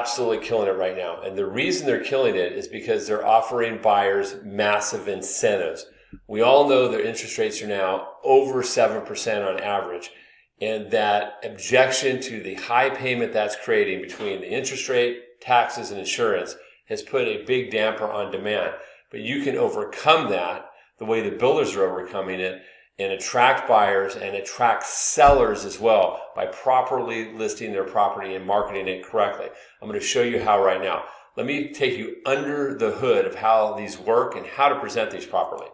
absolutely killing it right now. And the reason they're killing it is because they're offering buyers massive incentives. We all know their interest rates are now over 7% on average. And that objection to the high payment that's creating between the interest rate, taxes, and insurance has put a big damper on demand. But you can overcome that the way the builders are overcoming it and attract buyers and attract sellers as well by properly listing their property and marketing it correctly. I'm going to show you how right now. Let me take you under the hood of how these work and how to present these properly.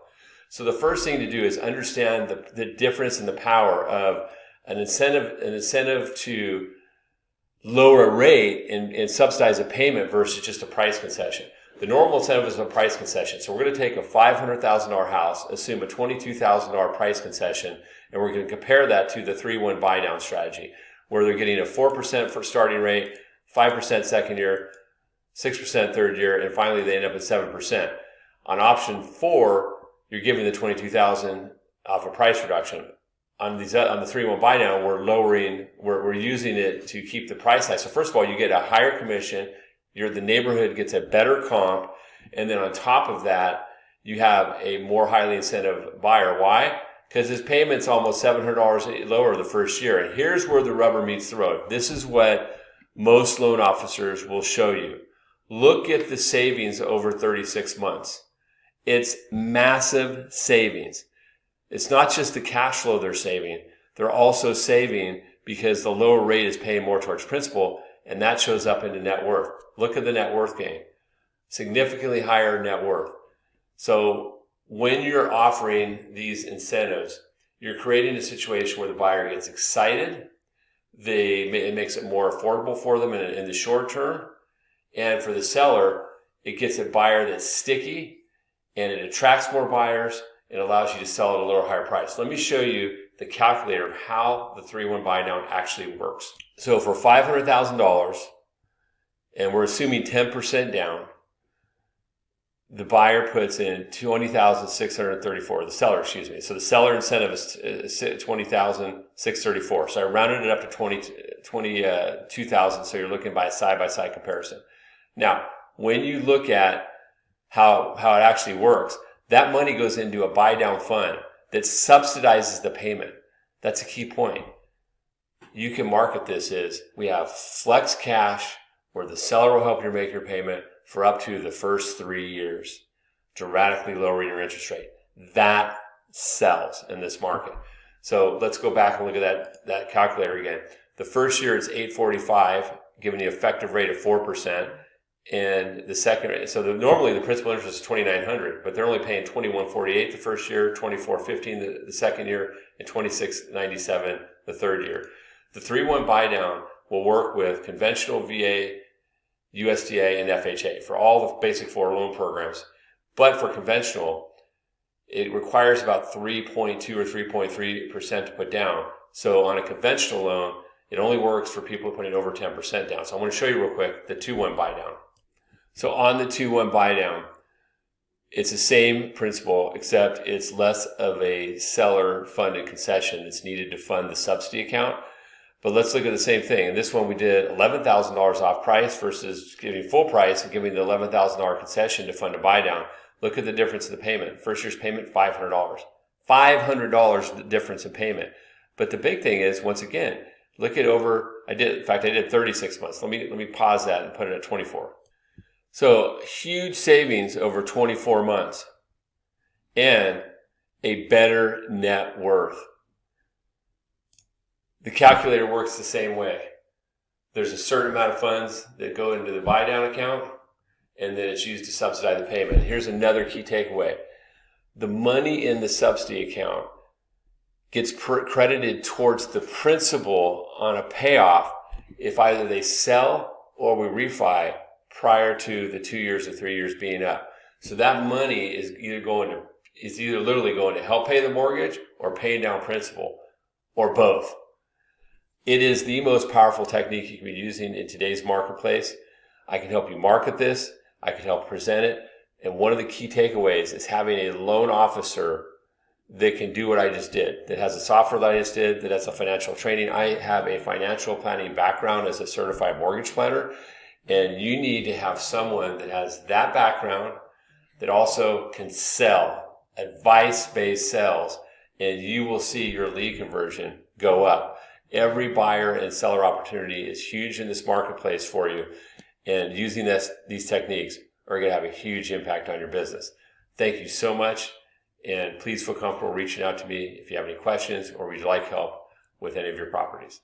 So the first thing to do is understand the difference in the power of an incentive to lower a rate and subsidize a payment versus just a price concession. The normal incentive is a price concession. So we're going to take a $500,000 house, assume a $22,000 price concession, and we're going to compare that to the 3-1 buy down strategy, where they're getting a 4% for starting rate, 5% second year, 6% third year, and finally they end up at 7%. On option 4, you're giving the $22,000 off a price reduction. On the 3-1 buy down, we're using it to keep the price high. So first of all, you get a higher commission. The neighborhood gets a better comp. And then on top of that, you have a more highly incentive buyer. Why? Because his payment's almost $700 lower the first year. And here's where the rubber meets the road. This is what most loan officers will show you. Look at the savings over 36 months. It's massive savings. It's not just the cash flow they're saving. They're also saving because the lower rate is paying more towards principal, and that shows up into net worth. Look at the net worth gain. Significantly higher net worth. So when you're offering these incentives, you're creating a situation where the buyer gets excited. It makes it more affordable for them in the short term. And for the seller, it gets a buyer that's sticky, and it attracts more buyers. It allows you to sell at a lower, higher price. Let me show you the calculator of how the 3-1 buy down actually works. So for $500,000, and we're assuming 10% down, the buyer puts in $20,634. The seller, excuse me. So the seller incentive is $20,634. So I rounded it up to $22,000. So you're looking by a side-by-side comparison. Now, when you look at how it actually works, that money goes into a buy down fund that subsidizes the payment. That's a key point. You can market this as we have flex cash where the seller will help you make your payment for up to the first 3 years, dramatically lowering your interest rate. That sells in this market. So let's go back and look at that calculator again. The first year it's $845, giving the effective rate of 4%. And the second, so normally the principal interest is $2,900, but they're only paying $2,148 the first year, $2,415 the second year, and $2,697 the third year. The 3-1 buy down will work with conventional VA, USDA, and FHA for all the basic 4 loan programs. But for conventional, it requires about 3.2 or 3.3% to put down. So on a conventional loan, it only works for people putting over 10% down. So I'm going to show you real quick the 2-1 buy down. So on the 2-1 buy down, it's the same principle, except it's less of a seller funded concession that's needed to fund the subsidy account. But let's look at the same thing. In this one, we did $11,000 off price versus giving full price and giving the $11,000 concession to fund a buy down. Look at the difference in the payment. First year's payment, $500. $500 the difference in payment. But the big thing is, once again, look at I did 36 months. Let me pause that and put it at 24. So huge savings over 24 months and a better net worth. The calculator works the same way. There's a certain amount of funds that go into the buy down account, and then it's used to subsidize the payment. Here's another key takeaway. The money in the subsidy account gets credited towards the principal on a payoff if either they sell or we refi prior to the 2 years or 3 years being up. So that money is either literally going to help pay the mortgage or paying down principal, or both. It is the most powerful technique you can be using in today's marketplace. I can help you market this. I can help present it. And one of the key takeaways is having a loan officer that can do what I just did, that has a software that I just did, that has a financial training. I have a financial planning background as a certified mortgage planner. And you need to have someone that has that background, that also can sell, advice-based sales, and you will see your lead conversion go up. Every buyer and seller opportunity is huge in this marketplace for you, and using these techniques are going to have a huge impact on your business. Thank you so much, and please feel comfortable reaching out to me if you have any questions or would you like help with any of your properties.